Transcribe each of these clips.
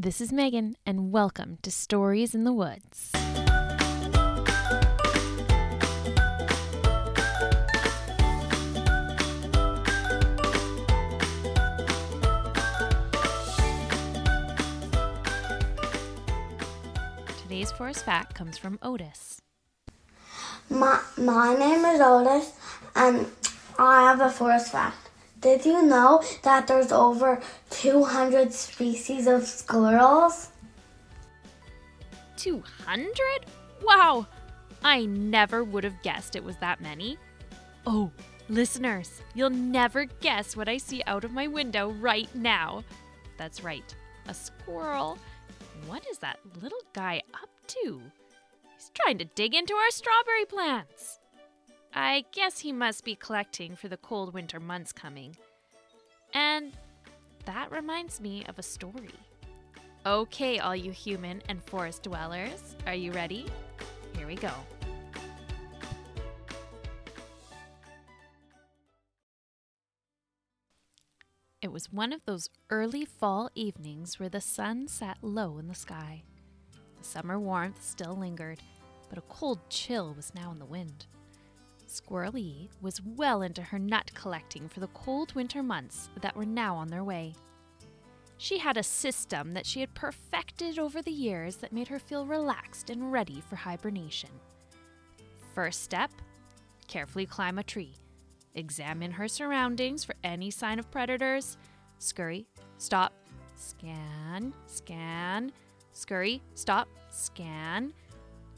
This is Megan, and welcome to Stories in the Woods. Today's forest fact comes from Otis. My name is Otis, and I have a forest fact. Did you know that there's over 200 species of squirrels? 200? Wow! I never would have guessed it was that many. Oh, listeners, you'll never guess what I see out of my window right now. That's right, a squirrel. What is that little guy up to? He's trying to dig into our strawberry plants. I guess he must be collecting for the cold winter months coming. And that reminds me of a story. Okay, all you human and forest dwellers, are you ready? Here we go. It was one of those early fall evenings where the sun sat low in the sky. The summer warmth still lingered, but a cold chill was now in the wind. Squirl E was well into her nut collecting for the cold winter months that were now on their way. She had a system that she had perfected over the years that made her feel relaxed and ready for hibernation. First step, carefully climb a tree. Examine her surroundings for any sign of predators. Scurry, stop, scan, scan, scurry, stop, scan.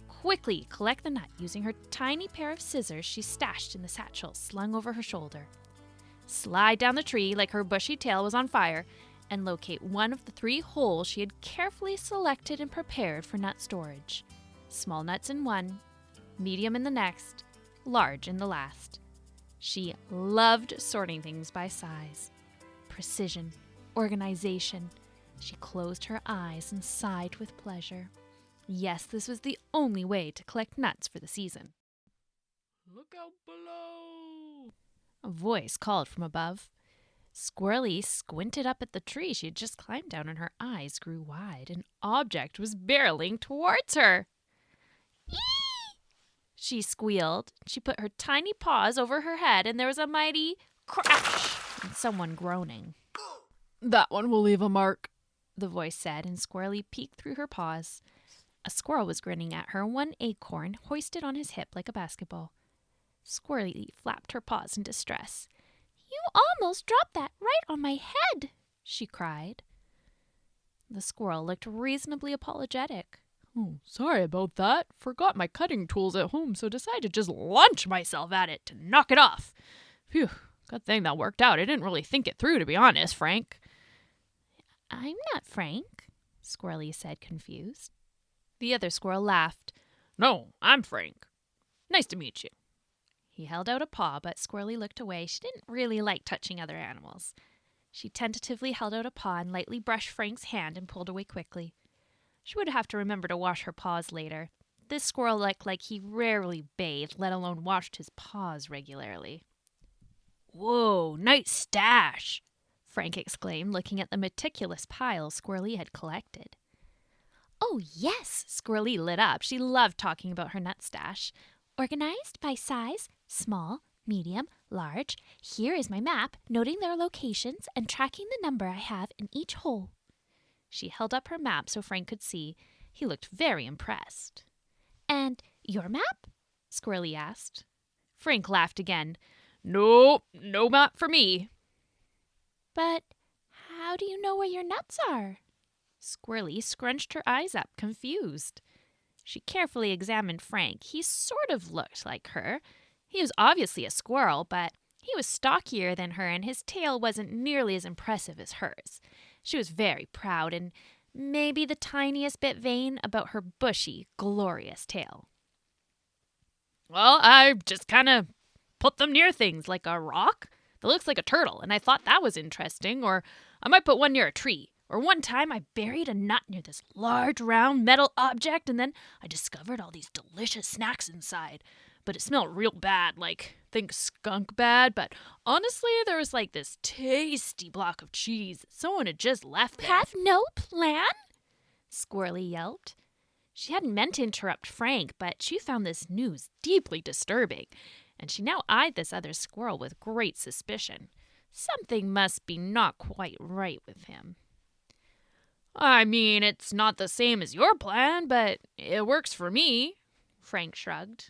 Quickly collect the nut using her tiny pair of scissors she stashed in the satchel slung over her shoulder. Slide down the tree like her bushy tail was on fire and locate one of the 3 holes she had carefully selected and prepared for nut storage. Small nuts in one, medium in the next, large in the last. She loved sorting things by size. Precision, organization. She closed her eyes and sighed with pleasure. Yes, this was the only way to collect nuts for the season. Look out below! A voice called from above. Squirl E squinted up at the tree she had just climbed down, and her eyes grew wide. An object was barreling towards her. Eee! She squealed. She put her tiny paws over her head, and there was a mighty crash and someone groaning. That one will leave a mark, the voice said, and Squirl E peeked through her paws. A squirrel was grinning at her, one acorn hoisted on his hip like a basketball. Squirl E flapped her paws in distress. "You almost dropped that right on my head," she cried. The squirrel looked reasonably apologetic. Oh, sorry about that. Forgot my cutting tools at home, so decided to just launch myself at it to knock it off. Phew, good thing that worked out. I didn't really think it through, to be honest, Frank. "I'm not Frank," Squirl E said, confused. The other squirrel laughed. No, I'm Frank. Nice to meet you. He held out a paw, but Squirl E looked away. She didn't really like touching other animals. She tentatively held out a paw and lightly brushed Frank's hand and pulled away quickly. She would have to remember to wash her paws later. This squirrel looked like he rarely bathed, let alone washed his paws regularly. Whoa, nice stash, Frank exclaimed, looking at the meticulous pile Squirl E had collected. "Oh, yes," Squirl E lit up. She loved talking about her nut stash. "Organized by size, small, medium, large. Here is my map, noting their locations and tracking the number I have in each hole." She held up her map so Frank could see. He looked very impressed. "And your map?" Squirl E asked. Frank laughed again. No map for me. "But how do you know where your nuts are?" Squirl E scrunched her eyes up, confused. She carefully examined Frank. He sort of looked like her. He was obviously a squirrel, but he was stockier than her, and his tail wasn't nearly as impressive as hers. She was very proud and maybe the tiniest bit vain about her bushy, glorious tail. Well, I just kind of put them near things, like a rock that looks like a turtle, and I thought that was interesting, or I might put one near a tree. Or one time I buried a nut near this large round metal object, and then I discovered all these delicious snacks inside. But it smelled real bad, like, think skunk bad, but honestly, there was like this tasty block of cheese that someone had just left there. "Have no plan?" Squirrel E yelped. She hadn't meant to interrupt Frank, but she found this news deeply disturbing, and she now eyed this other squirrel with great suspicion. Something must be not quite right with him. I mean, it's not the same as your plan, but it works for me, Frank shrugged.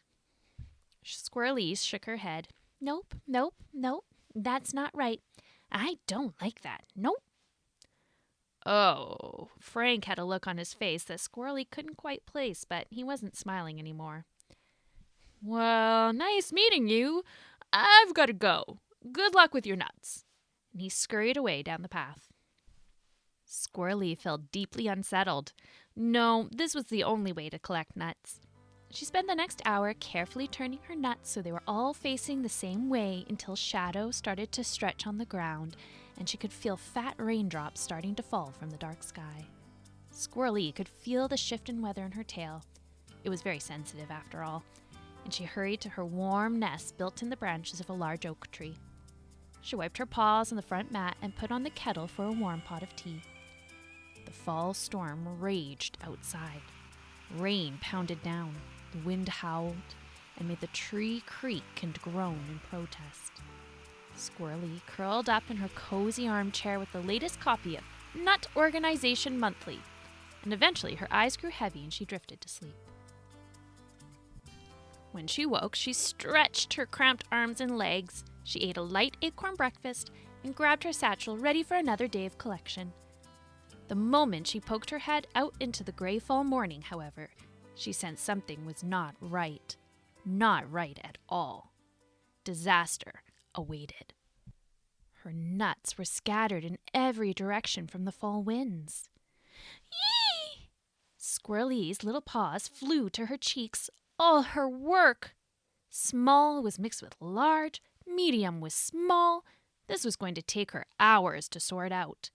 Squirrel E shook her head. Nope, nope, nope. That's not right. I don't like that. Nope. Oh, Frank had a look on his face that Squirrel E couldn't quite place, but he wasn't smiling anymore. Well, nice meeting you. I've got to go. Good luck with your nuts. And he scurried away down the path. Squirrel E felt deeply unsettled. No, this was the only way to collect nuts. She spent the next hour carefully turning her nuts so they were all facing the same way until shadows started to stretch on the ground and she could feel fat raindrops starting to fall from the dark sky. Squirrel E could feel the shift in weather in her tail. It was very sensitive after all, and she hurried to her warm nest built in the branches of a large oak tree. She wiped her paws on the front mat and put on the kettle for a warm pot of tea. The fall storm raged outside. Rain pounded down. The wind howled and made the tree creak and groan in protest. Squirrel E curled up in her cozy armchair with the latest copy of Nut Organization Monthly, and eventually her eyes grew heavy and she drifted to sleep. When she woke, she stretched her cramped arms and legs, she ate a light acorn breakfast, and grabbed her satchel ready for another day of collection. The moment she poked her head out into the gray fall morning, however, she sensed something was not right. Not right at all. Disaster awaited. Her nuts were scattered in every direction from the fall winds. Yee! Squirrel E's little paws flew to her cheeks. All her work! Small was mixed with large, medium with small. This was going to take her hours to sort out.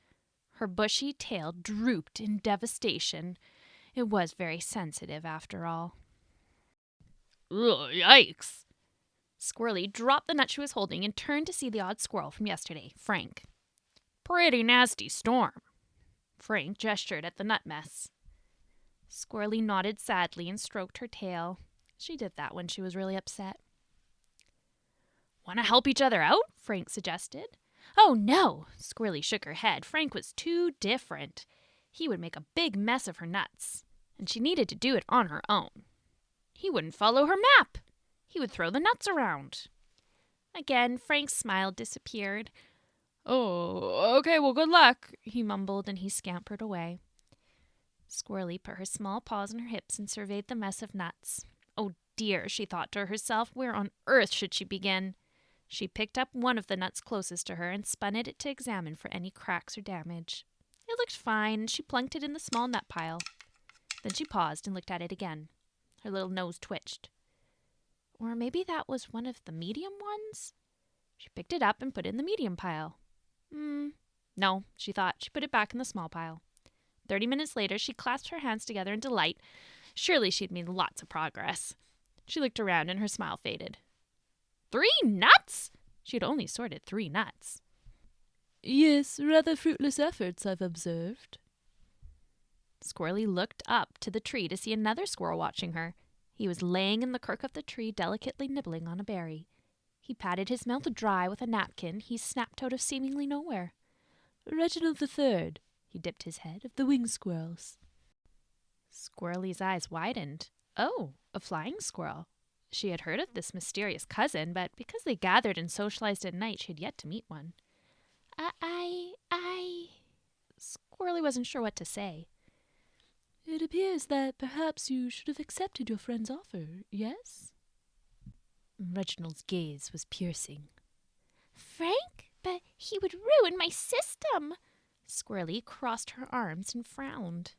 Her bushy tail drooped in devastation. It was very sensitive, after all. Ugh, yikes. Squirrel E dropped the nut she was holding and turned to see the odd squirrel from yesterday, Frank. Pretty nasty storm. Frank gestured at the nut mess. Squirrel E nodded sadly and stroked her tail. She did that when she was really upset. Want to help each other out? Frank suggested. Oh, no! Squirrel E shook her head. Frank was too different. He would make a big mess of her nuts, and she needed to do it on her own. He wouldn't follow her map. He would throw the nuts around. Again, Frank's smile disappeared. Oh, okay, well, good luck, he mumbled, and he scampered away. Squirrel E put her small paws on her hips and surveyed the mess of nuts. Oh dear, she thought to herself, where on earth should she begin? She picked up one of the nuts closest to her and spun it to examine for any cracks or damage. It looked fine, and she plunked it in the small nut pile. Then she paused and looked at it again. Her little nose twitched. Or maybe that was one of the medium ones? She picked it up and put it in the medium pile. No, she thought. She put it back in the small pile. 30 minutes later, she clasped her hands together in delight. Surely she'd made lots of progress. She looked around and her smile faded. 3 nuts? She had only sorted 3 nuts. Yes, rather fruitless efforts, I've observed. Squirrel E looked up to the tree to see another squirrel watching her. He was laying in the crook of the tree, delicately nibbling on a berry. He patted his mouth dry with a napkin he snapped out of seemingly nowhere. Reginald III, he dipped his head, of the winged squirrels. Squirrel E's eyes widened. Oh, a flying squirrel. She had heard of this mysterious cousin, but because they gathered and socialized at night, she had yet to meet one. Squirrel E wasn't sure what to say. It appears that perhaps you should have accepted your friend's offer, yes? Reginald's gaze was piercing. Frank? But he would ruin my system. Squirrel E crossed her arms and frowned.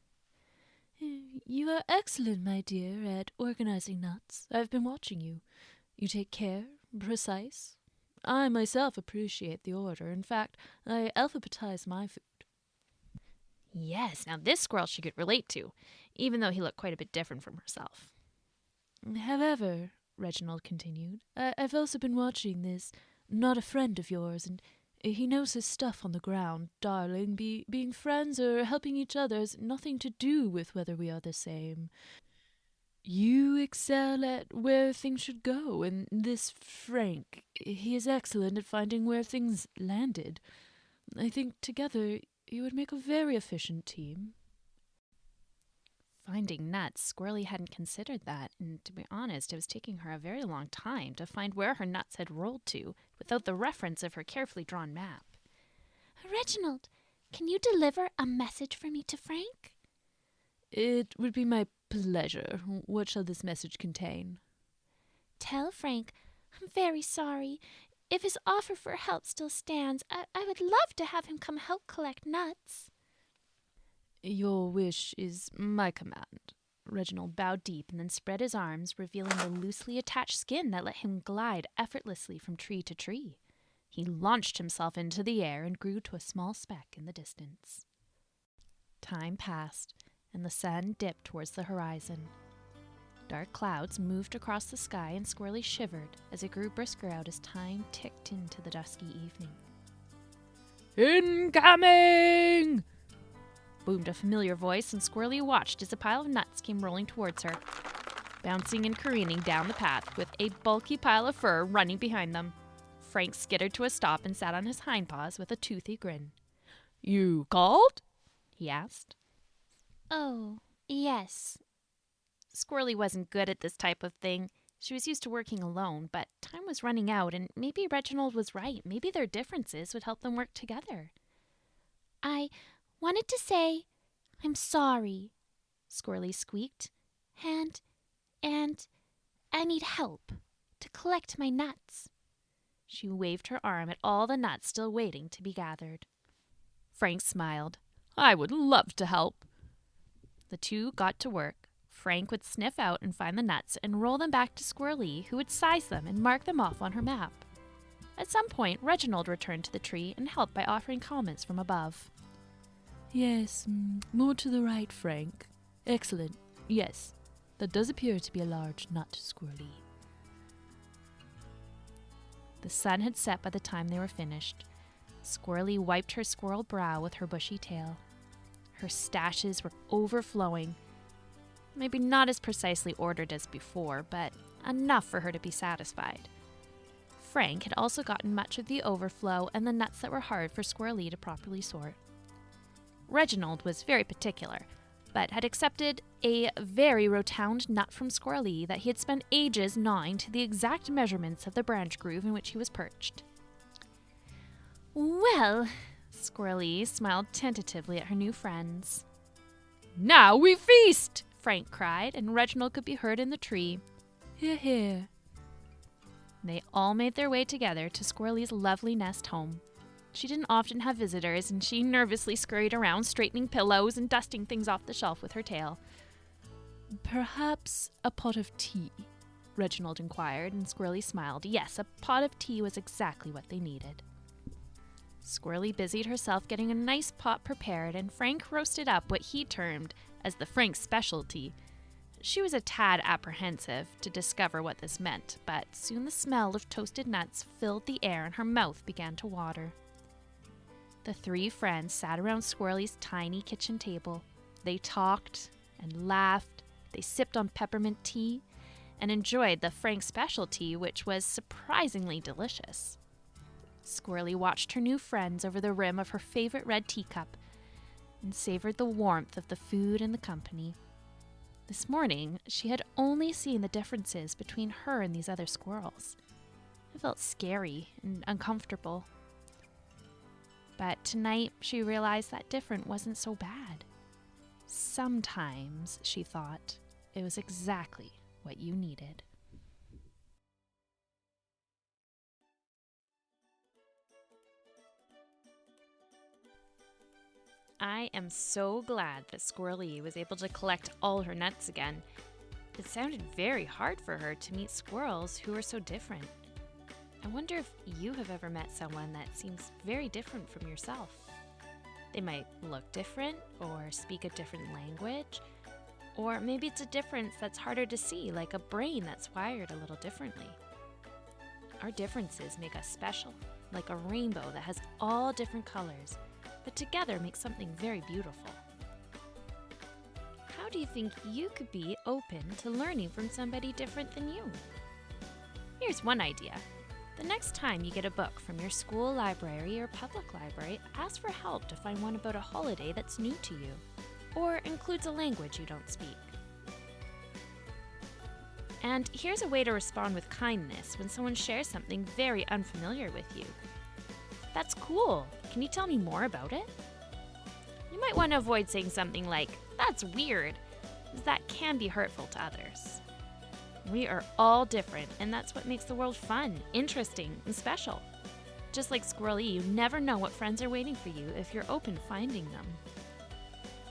You are excellent, my dear, at organizing nuts. I've been watching you. You take care, precise. I myself appreciate the order. In fact, I alphabetize my food. Yes, now this squirrel she could relate to, even though he looked quite a bit different from herself. However, Reginald continued, I've also been watching this not a friend of yours, and He knows his stuff on the ground, darling. Being friends or helping each other has nothing to do with whether we are the same. You excel at where things should go, and this Frank, he is excellent at finding where things landed. I think together you would make a very efficient team. Finding nuts, Squirrely hadn't considered that, and to be honest, it was taking her a very long time to find where her nuts had rolled to without the reference of her carefully drawn map. Reginald, can you deliver a message for me to Frank? It would be my pleasure. What shall this message contain? Tell Frank I'm very sorry. If his offer for help still stands, I would love to have him come help collect nuts. Your wish is my command. Reginald bowed deep and then spread his arms, revealing the loosely attached skin that let him glide effortlessly from tree to tree. He launched himself into the air and grew to a small speck in the distance. Time passed, and the sun dipped towards the horizon. Dark clouds moved across the sky, and Squirrely shivered as it grew brisker out as time ticked into the dusky evening. Incoming! Boomed a familiar voice, and Squirrely watched as a pile of nuts came rolling towards her, bouncing and careening down the path with a bulky pile of fur running behind them. Frank skittered to a stop and sat on his hind paws with a toothy grin. You called? He asked. Oh, yes. Squirrely wasn't good at this type of thing. She was used to working alone, but time was running out, and maybe Reginald was right. Maybe their differences would help them work together. I wanted to say I'm sorry, Squirrely squeaked. And I need help to collect my nuts. She waved her arm at all the nuts still waiting to be gathered. Frank smiled. I would love to help. The two got to work. Frank would sniff out and find the nuts and roll them back to Squirrel E, who would size them and mark them off on her map. At some point, Reginald returned to the tree and helped by offering comments from above. Yes, more to the right, Frank. Excellent. Yes, that does appear to be a large nut, Squirrely. The sun had set by the time they were finished. Squirrely wiped her squirrel brow with her bushy tail. Her stashes were overflowing. Maybe not as precisely ordered as before, but enough for her to be satisfied. Frank had also gotten much of the overflow and the nuts that were hard for Squirrel E to properly sort. Reginald was very particular, but had accepted a very rotund nut from Squirrel E that he had spent ages gnawing to the exact measurements of the branch groove in which he was perched. Well, Squirrel E smiled tentatively at her new friends. Now we feast! Frank cried, and Reginald could be heard in the tree. Hear, hear. They all made their way together to Squirrel E's lovely nest home. She didn't often have visitors, and she nervously scurried around, straightening pillows and dusting things off the shelf with her tail. Perhaps a pot of tea? Reginald inquired, and Squirrel E smiled. Yes, a pot of tea was exactly what they needed. Squirrel E busied herself getting a nice pot prepared, and Frank roasted up what he termed as the Frank specialty. She was a tad apprehensive to discover what this meant, but soon the smell of toasted nuts filled the air and her mouth began to water. The three friends sat around Squirrel E's tiny kitchen table. They talked and laughed, they sipped on peppermint tea, and enjoyed the Frank specialty, which was surprisingly delicious. Squirrel E watched her new friends over the rim of her favorite red teacup and savored the warmth of the food and the company. This morning, she had only seen the differences between her and these other squirrels. It felt scary and uncomfortable. But tonight, she realized that different wasn't so bad. Sometimes, she thought, it was exactly what you needed. I am so glad that Squirrel E was able to collect all her nuts again. It sounded very hard for her to meet squirrels who were so different. I wonder if you have ever met someone that seems very different from yourself. They might look different or speak a different language, or maybe it's a difference that's harder to see, like a brain that's wired a little differently. Our differences make us special, like a rainbow that has all different colors, but together makes something very beautiful. How do you think you could be open to learning from somebody different than you? Here's one idea. The next time you get a book from your school library or public library, ask for help to find one about a holiday that's new to you, or includes a language you don't speak. And here's a way to respond with kindness when someone shares something very unfamiliar with you. That's cool. Can you tell me more about it? You might want to avoid saying something like, that's weird, as that can be hurtful to others. We are all different, and that's what makes the world fun, interesting, and special. Just like Squirl E, you never know what friends are waiting for you if you're open to finding them.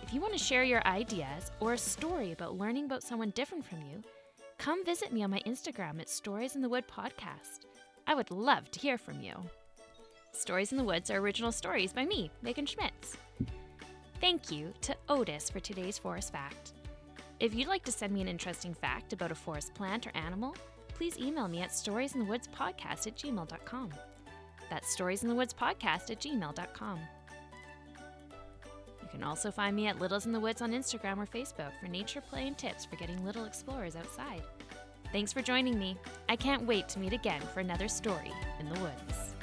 If you want to share your ideas or a story about learning about someone different from you, come visit me on my Instagram at Stories in the Wood Podcast. I would love to hear from you. Stories in the Woods are original stories by me, Megan Schmitz. Thank you to Otis for today's forest fact. If you'd like to send me an interesting fact about a forest plant or animal, please email me at storiesinthewoods@gmail.com. That's storiesinthewoods@gmail.com. You can also find me at Littles in the Woods on Instagram or Facebook for nature play and tips for getting little explorers outside. Thanks for joining me. I can't wait to meet again for another story in the woods.